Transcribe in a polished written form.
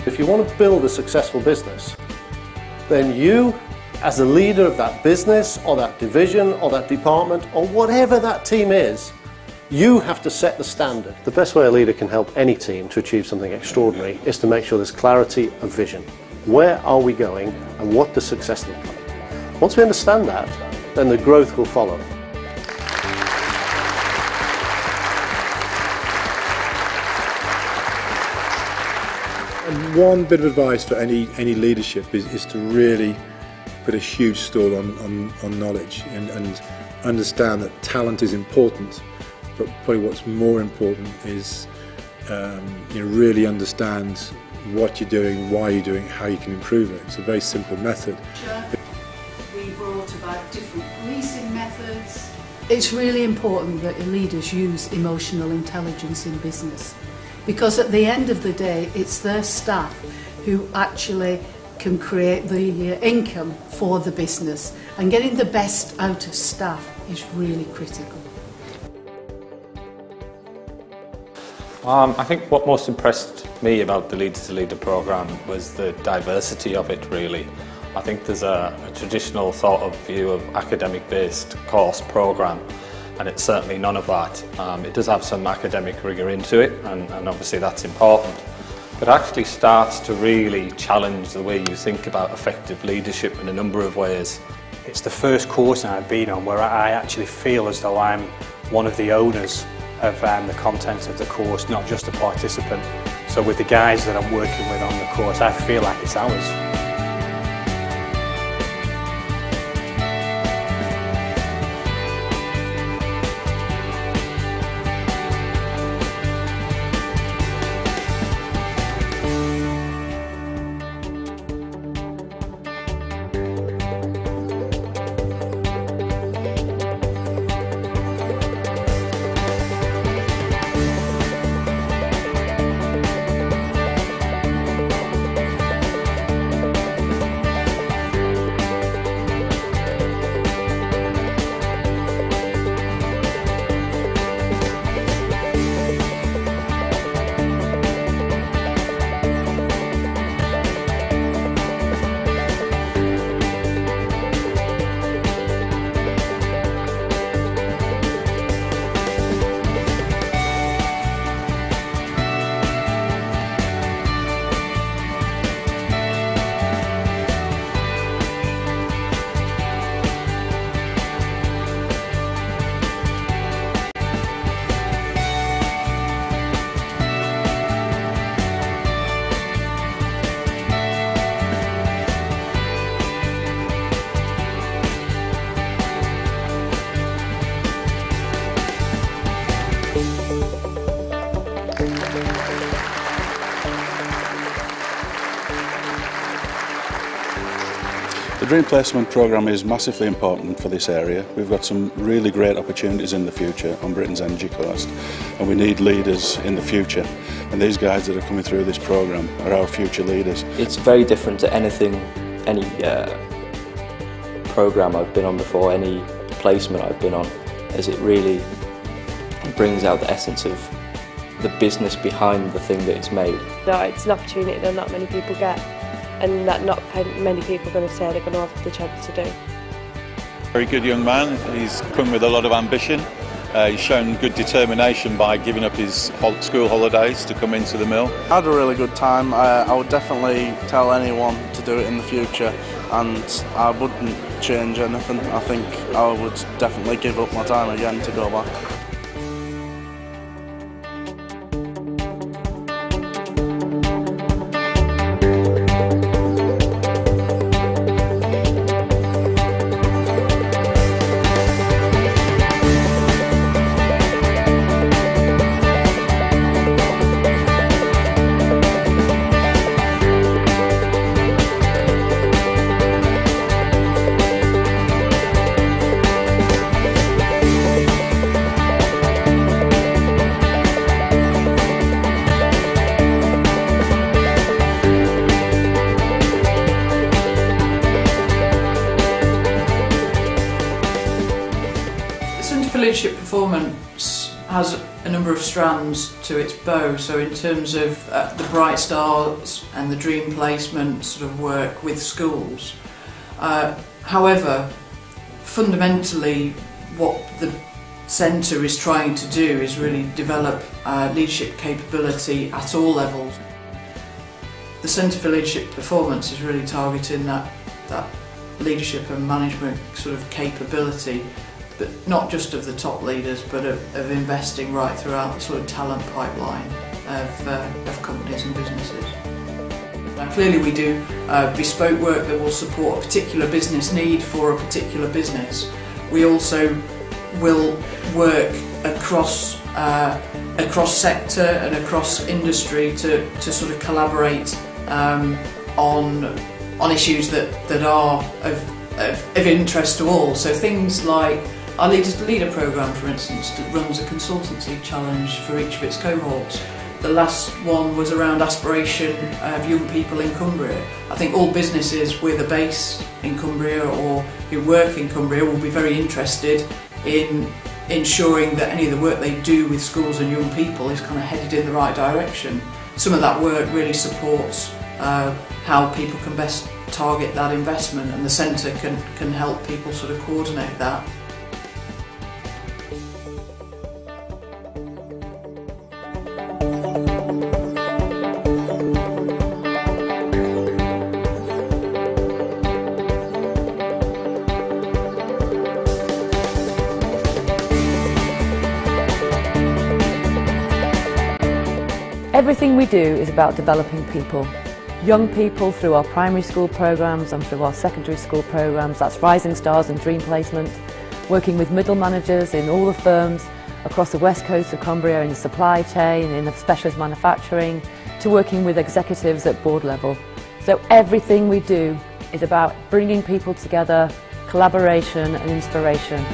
If you want to build a successful business, then you, as a leader of that business or that division or that department or whatever that team is, you have to set the standard. The best way a leader can help any team to achieve something extraordinary is to make sure there's clarity of vision. Where are we going and what does success look like? Once we understand that, then the growth will follow. And one bit of advice for any leadership is to really put a huge store on knowledge and understand that talent is important, but probably what's more important is really understand what you're doing, why you're doing it, how you can improve it. It's a very simple method. We brought about different policing methods. It's really important that leaders use emotional intelligence in business, because at the end of the day it's their staff who actually can create the income for the business, and getting the best out of staff is really critical. I think what most impressed me about the Leader to Leader programme was the diversity of it, really. I think there's a traditional sort of view of academic-based course programme, and it's certainly none of that. It does have some academic rigour into it, and obviously that's important. But actually starts to really challenge the way you think about effective leadership in a number of ways. It's the first course I've been on where I actually feel as though I'm one of the owners of the content of the course, not just a participant. So with the guys that I'm working with on the course, I feel like it's ours. Dream Placement programme is massively important for this area. We've got some really great opportunities in the future on Britain's energy coast, and we need leaders in the future, and these guys that are coming through this programme are our future leaders. It's very different to any programme I've been on before, any placement I've been on, as it really brings out the essence of the business behind the thing that it's made. No, it's an opportunity that not many people get, and that not many people are going to say they're going to have the chance to do. Very good young man. He's come with a lot of ambition. He's shown good determination by giving up his school holidays to come into the mill. I had a really good time. I would definitely tell anyone to do it in the future, and I wouldn't change anything. I think I would definitely give up my time again to go back. Leadership performance has a number of strands to its bow, so in terms of the Bright Stars and the Dream Placement sort of work with schools. However, fundamentally what the centre is trying to do is really develop leadership capability at all levels. The Centre for Leadership Performance is really targeting that leadership and management sort of capability, but not just of the top leaders, but of investing right throughout the sort of talent pipeline of companies and businesses. Now, clearly we do bespoke work that will support a particular business need for a particular business. We also will work across sector and across industry to sort of collaborate on issues that are of interest to all. So things like our Leaders to Leader programme, for instance, that runs a consultancy challenge for each of its cohorts. The last one was around aspiration of young people in Cumbria. I think all businesses with a base in Cumbria or who work in Cumbria will be very interested in ensuring that any of the work they do with schools and young people is kind of headed in the right direction. Some of that work really supports how people can best target that investment, and the centre can help people sort of coordinate that. Everything we do is about developing people. Young people through our primary school programmes and through our secondary school programmes, that's Rising Stars and Dream Placement, working with middle managers in all the firms across the west coast of Cumbria in the supply chain, in the specialist manufacturing, to working with executives at board level. So everything we do is about bringing people together, collaboration and inspiration.